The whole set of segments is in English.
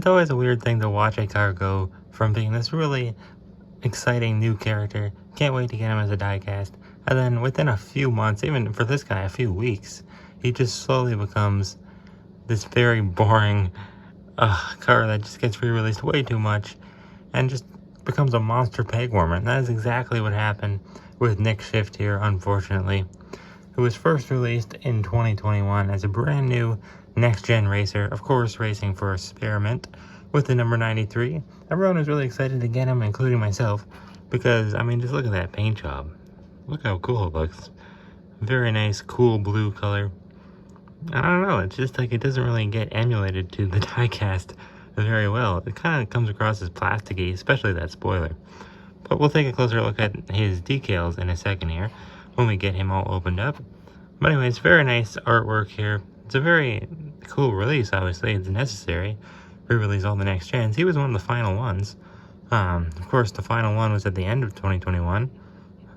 It's always a weird thing to watch a car go from being this really exciting new character, can't wait to get him as a diecast, and then within a few months, even for this guy, a few weeks, he just slowly becomes this very boring car that just gets re-released way too much and just becomes a monster peg warmer. And that is exactly what happened with Nick Shift here, unfortunately, who was first released in 2021 as a brand new next-gen racer, of course racing for Spearmint with the number 93. Everyone was really excited to get him, including myself, because, I mean, just look at that paint job. Look how cool it looks. Very nice, cool blue color. I don't know, it's just like it doesn't really get emulated to the diecast very well. It kind of comes across as plasticky, especially that spoiler. But we'll take a closer look at his decals in a second here, when we get him all opened up. But anyways, very nice artwork here. It's a very cool release, obviously. It's necessary. Re-release all the next gens. He was one of the final ones. Of course, the final one was at the end of 2021.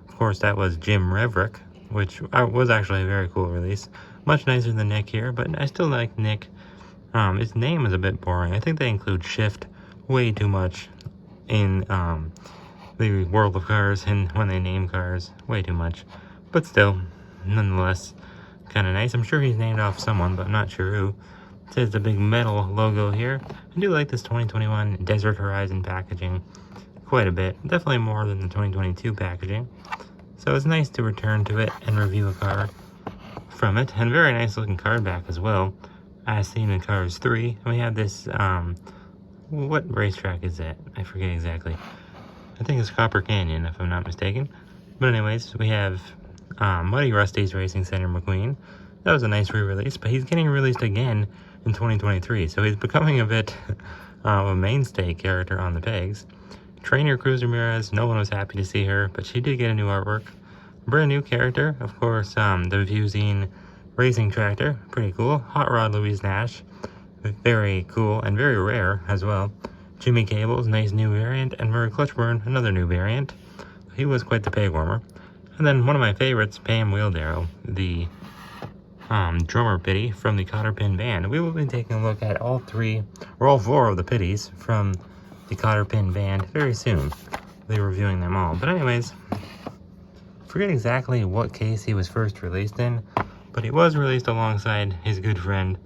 Of course, that was Jim Reverick, which was actually a very cool release. Much nicer than Nick here, but I still like Nick. His name is a bit boring. I think they include Shift way too much in the world of cars and when they name cars. Way too much. But still, nonetheless, kind of nice. I'm sure he's named off someone, but I'm not sure who. It says the big metal logo here. I do like this 2021 Desert Horizon packaging quite a bit. Definitely more than the 2022 packaging. So it's nice to return to it and review a car from it. And very nice looking card back as well, as seen in Cars 3. And we have this, what racetrack is that? I forget exactly. I think it's Copper Canyon, if I'm not mistaken. But anyways, we have Muddy Rusty's Racing Center McQueen. That was a nice re-release, but he's getting released again in 2023, so he's becoming a bit of a mainstay character on the pegs. Trainer Cruz Ramirez, no one was happy to see her, but she did get a new artwork. Brand new character, of course, the Vuzine Racing Tractor, pretty cool. Hot Rod Louise Nash, very cool and very rare as well. Jimmy Cable's nice new variant, and Murray Clutchburn, another new variant. He was quite the peg warmer. And then one of my favorites, Pam Wheeldarrow, the drummer pity from the Cotter Pin Band. We will be taking a look at all four of the pitties from the Cotter Pin Band very soon. We'll be reviewing them all. But anyways, forget exactly what case he was first released in, but he was released alongside his good friend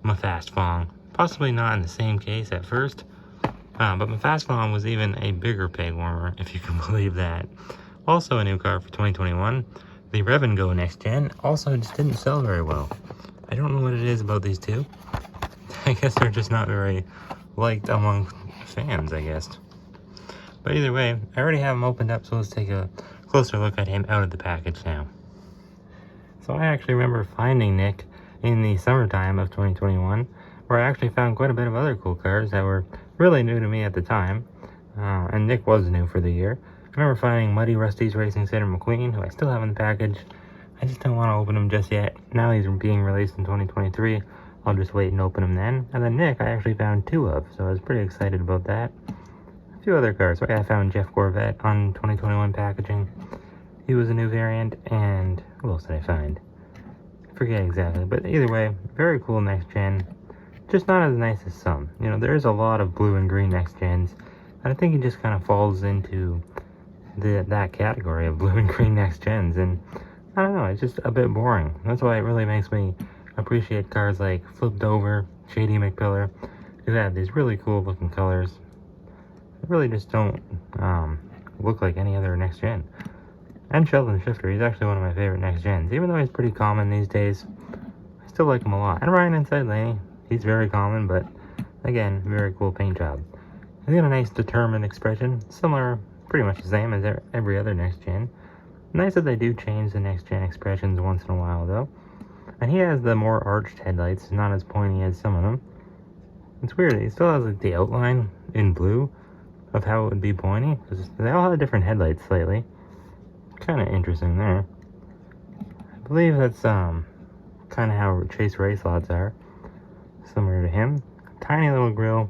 Mafast Fong. Possibly not in the same case at first, but Mafast Fong was even a bigger peg warmer, if you can believe that. Also a new car for 2021. The Rev & Go Next Gen also just didn't sell very well. I don't know what it is about these two. I guess they're just not very liked among fans, I guess. But either way, I already have them opened up, so let's take a closer look at him out of the package now. So I actually remember finding Nick in the summertime of 2021, where I actually found quite a bit of other cool cars that were really new to me at the time. And Nick was new for the year. I remember finding Muddy Rusty's Racing Center McQueen, who I still have in the package. I just don't want to open him just yet. Now he's being released in 2023. I'll just wait and open him then. And then Nick, I actually found two of, so I was pretty excited about that. A few other cars. I found Jeff Corvette on 2021 packaging. He was a new variant, and what else did I find? I forget exactly, but either way, very cool next gen. Just not as nice as some. You know, there's a lot of blue and green next gens, and I think he just kind of falls into that category of blue and green next gens, and I don't know, it's just a bit boring. That's why it really makes me appreciate cars like Flipped Over, Shady McPillar, who have these really cool looking colors. They really just don't look like any other next gen. And Sheldon Shifter, he's actually one of my favorite next gens, even though he's pretty common these days. I still like him a lot. And Ryan Inside Laney, he's very common, but again, very cool paint job. He's got a nice determined expression, similar, pretty much the same as every other next gen. Nice that they do change the next gen expressions once in a while though. And he has the more arched headlights, not as pointy as some of them. It's weird, he still has like the outline in blue of how it would be pointy, because they all have different headlights slightly. Kind of interesting there. I believe that's kind of how Chase Race Lots are, similar to him. Tiny little grill,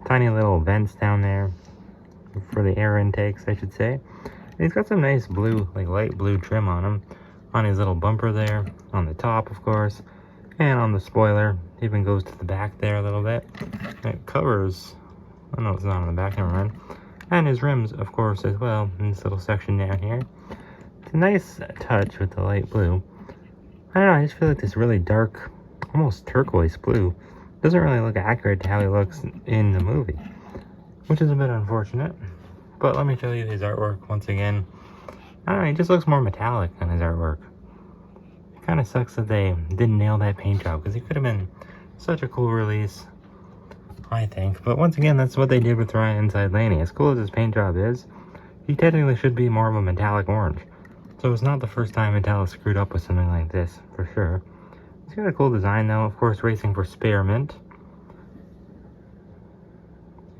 tiny little vents down there for the air intakes, I should say. And he's got some nice blue, like light blue trim on him, on his little bumper there, on the top, of course. And on the spoiler, even goes to the back there a little bit. It covers, oh no, it's not on the back, never mind. And his rims, of course, as well, in this little section down here. It's a nice touch with the light blue. I don't know, I just feel like this really dark, almost turquoise blue doesn't really look accurate to how he looks in the movie, which is a bit unfortunate. But let me show you his artwork once again. I don't know, he just looks more metallic than his artwork. It kind of sucks that they didn't nail that paint job, because it could have been such a cool release, I think. But once again, that's what they did with Ryan Inside Laney. As cool as his paint job is, he technically should be more of a metallic orange. So it's not the first time Mattel has screwed up with something like this, for sure. It's got a cool design though, of course, racing for Spearmint.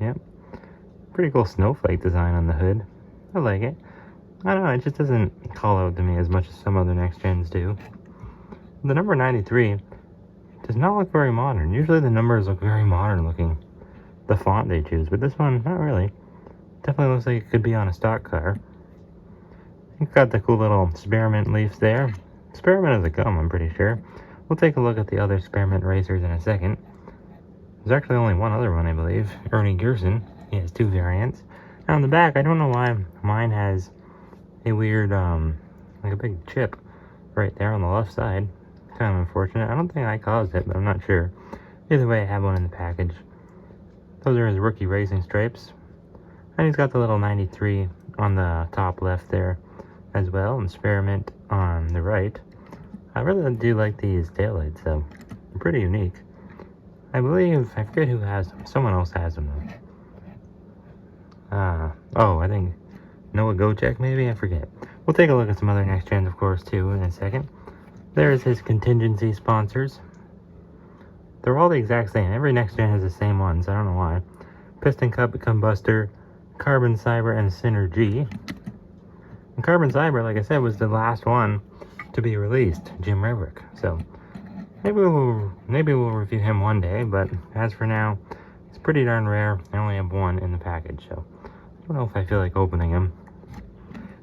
Yep. Pretty cool snowflake design on the hood. I like it. I don't know, it just doesn't call out to me as much as some other next gens do. The number 93 does not look very modern. Usually the numbers look very modern looking, the font they choose, but this one, not really. Definitely looks like it could be on a stock car. You've got the cool little Spearmint leaves there. Spearmint is a gum, I'm pretty sure. We'll take a look at the other Spearmint racers in a second. There's actually only one other one, I believe. Ernie Gearson. He has two variants. Now on the back, I don't know why mine has a weird, like a big chip right there on the left side. Kind of unfortunate. I don't think I caused it, but I'm not sure. Either way, I have one in the package. Those are his rookie racing stripes. And he's got the little 93 on the top left there as well, and Spearmint on the right. I really do like these taillights though. They're pretty unique. I believe, I forget who has them. Someone else has them though. Oh, I think Noah Gocek maybe? I forget. We'll take a look at some other next gens, of course, too, in a second. There's his contingency sponsors. They're all the exact same. Every next gen has the same ones. I don't know why. Piston Cup, Combustor, Carbon Cyber, and Synergy. And Carbon Cyber, like I said, was the last one to be released, Jim Redrick. So maybe we'll review him one day, but as for now, it's pretty darn rare. I only have one in the package, so I don't know if I feel like opening him.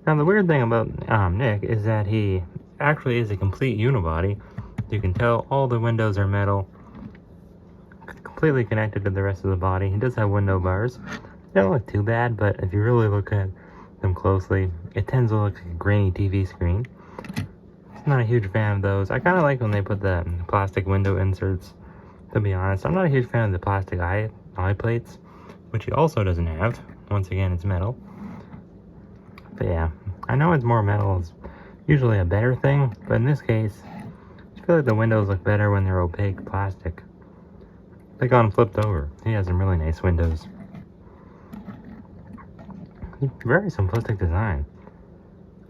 Now the weird thing about Nick is that he actually is a complete unibody. You can tell all the windows are metal, completely connected to the rest of the body. He does have window bars. They don't look too bad, but if you really look at them closely, it tends to look like a grainy TV screen. I'm not a huge fan of those. I kind of like when they put the plastic window inserts, to be honest. I'm not a huge fan of the plastic eye plates, which he also doesn't have. Once again, it's metal. But yeah, I know it's more metal is usually a better thing, but in this case, I feel like the windows look better when they're opaque plastic. They got them flipped over. He has some really nice windows. Very simplistic design.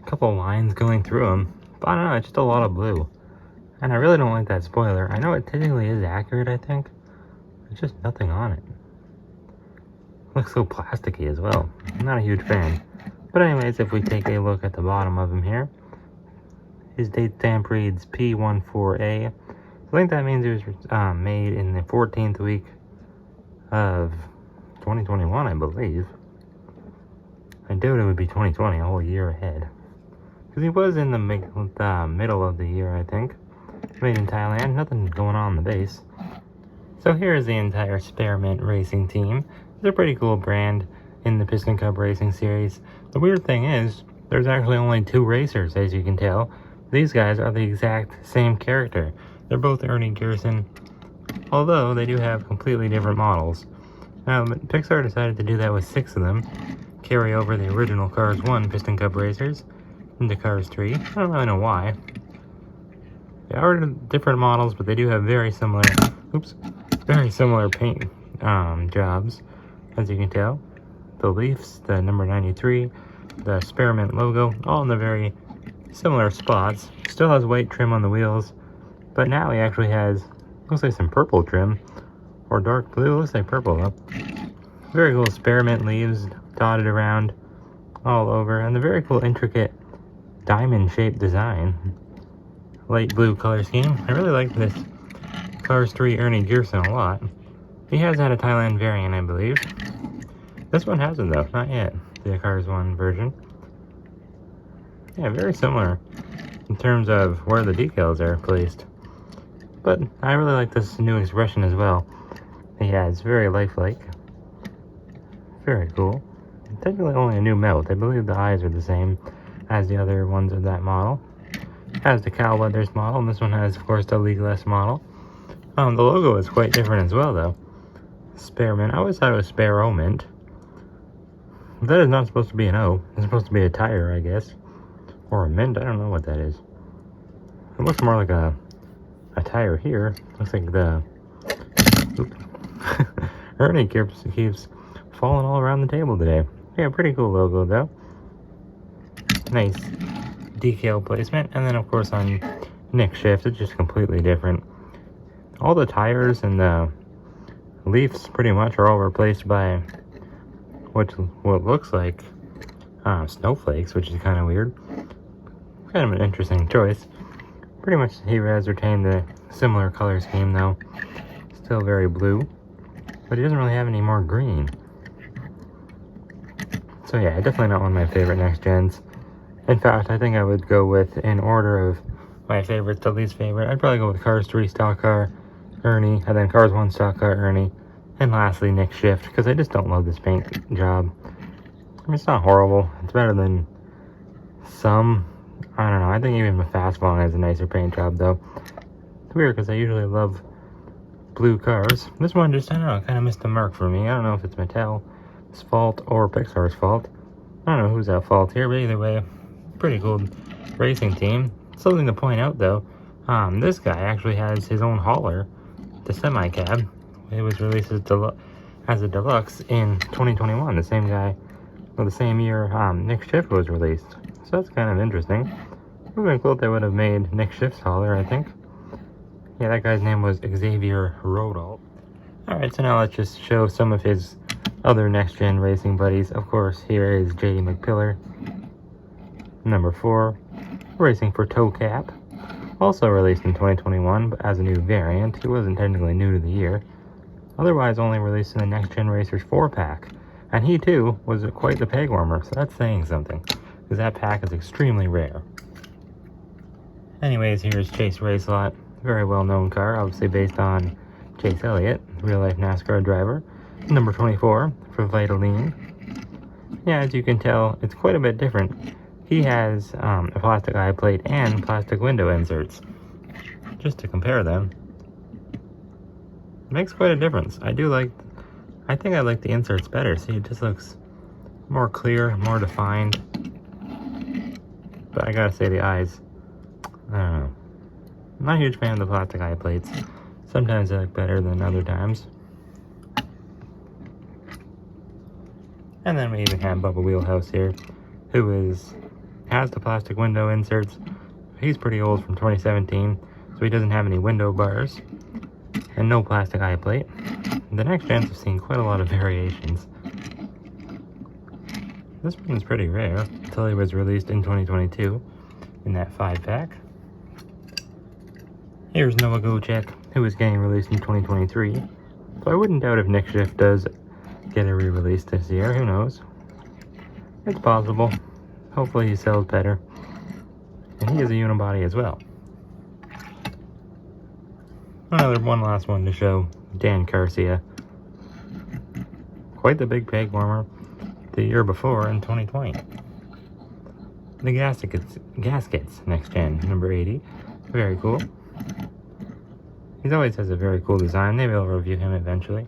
A couple lines going through them, but I don't know, it's just a lot of blue. And I really don't like that spoiler. I know it technically is accurate, I think. There's just nothing on it. Looks so plasticky as well. I'm not a huge fan. But anyways, if we take a look at the bottom of him here, his date stamp reads P14A. I think that means it was made in the 14th week of 2021, I believe. I doubt it would be 2020, a whole year ahead. Because he was in the middle of the year, I think. Made in Thailand, nothing going on in the base. So here's the entire Spearmint racing team. It's a pretty cool brand in the Piston Cup Racing Series. The weird thing is, there's actually only two racers, as you can tell. These guys are the exact same character. They're both Ernie Gearson, although they do have completely different models. Now, Pixar decided to do that with 6 of them. Carry over the original Cars 1 Piston Cup racers into Cars 3. I don't really know why. They are different models, but they do have very similar paint jobs, as you can tell. The Leafs, the number 93, the Spearmint logo, all in the very similar spots. Still has white trim on the wheels, but now he actually has, looks like some purple trim, or dark blue, looks like purple though. Very cool Spearmint leaves dotted around all over, and the very cool intricate diamond shaped design. Light blue color scheme. I really like this Cars 3 Ernie Gearson a lot. He has had a Thailand variant, I believe. This one hasn't though, not yet. The Cars 1 version. Yeah, very similar in terms of where the decals are placed. But I really like this new expression as well. Yeah, it's very lifelike. Very cool. Technically only a new melt. I believe the eyes are the same as the other ones of that model. Has the Cal Weathers model, and this one has, of course, the Leagueless model. The logo is quite different as well, though. Spearmint. I always thought it was Spearmint. That is not supposed to be an O. It's supposed to be a tire, I guess. Or a mint. I don't know what that is. It looks more like a tire here. Looks like the... Ernie keeps falling all around the table today. Yeah, pretty cool logo, though. Nice decal placement. And then, of course, on Nick Shift, it's just completely different. All the tires and the leaves pretty much are all replaced by what looks like snowflakes, which is kind of weird. Kind of an interesting choice. Pretty much he has retained the similar color scheme, though. Still very blue, but he doesn't really have any more green. So yeah, definitely not one of my favorite next gens. In fact, I think I would go with, in order of my favorites to least favorite, I'd probably go with Cars 3 Stock Car Ernie, and then Cars 1 Stock Car Ernie, and lastly Nick Shift, because I just don't love this paint job. I mean, it's not horrible. It's better than some. I don't know. I think even the Fastball has a nicer paint job, though. It's weird, because I usually love blue cars. This one just, I don't know, kind of missed the mark for me. I don't know if it's Mattel's fault or Pixar's fault. I don't know who's at fault here, but either way, pretty cool racing team. Something to point out, though, this guy actually has his own hauler, the semi-cab. It was released as a deluxe in 2021, the same guy, well, the same year Nick Shift was released. So that's kind of interesting. It would have been cool if they would have made Nick Shift's hauler, I think. Yeah, that guy's name was Xavier Rodal. Alright, so now let's just show some of his other next-gen racing buddies. Of course, here is J.D. McPillar, number 4, racing for Toe Cap. Also released in 2021, but as a new variant. He wasn't technically new to the year. Otherwise only released in the Next Gen Racers 4-pack. And he, too, was quite the peg warmer, so that's saying something. Because that pack is extremely rare. Anyways, here's Chase Racelot. Very well-known car, obviously based on Chase Elliott, real-life NASCAR driver. Number 24 for Vitaline. Yeah, as you can tell, it's quite a bit different. He has a plastic eye plate and plastic window inserts. Just to compare them, it makes quite a difference. I think I like the inserts better. See, it just looks more clear, more defined. But I gotta say, the eyes, I don't know. I'm not a huge fan of the plastic eye plates. Sometimes they look better than other times. And then we even have Bubba Wheelhouse here, who has the plastic window inserts. He's pretty old, from 2017, so he doesn't have any window bars and no plastic eye plate. The next gens have seen quite a lot of variations. This one is pretty rare until it was released in 2022 in that 5-pack. Here's Noah Gocek, who is getting released in 2023. So I wouldn't doubt if Nick Shift does get a re-release this year. Who knows? It's possible. Hopefully he sells better. And he is a unibody as well. One last one to show. Dan Garcia. Quite the big peg warmer the year before in 2020. The gaskets next gen, number 80. Very cool. He always has a very cool design. Maybe I'll review him eventually.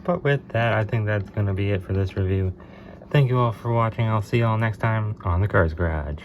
But with that, I think that's going to be it for this review. Thank you all for watching. I'll see you all next time on the Cars Garage.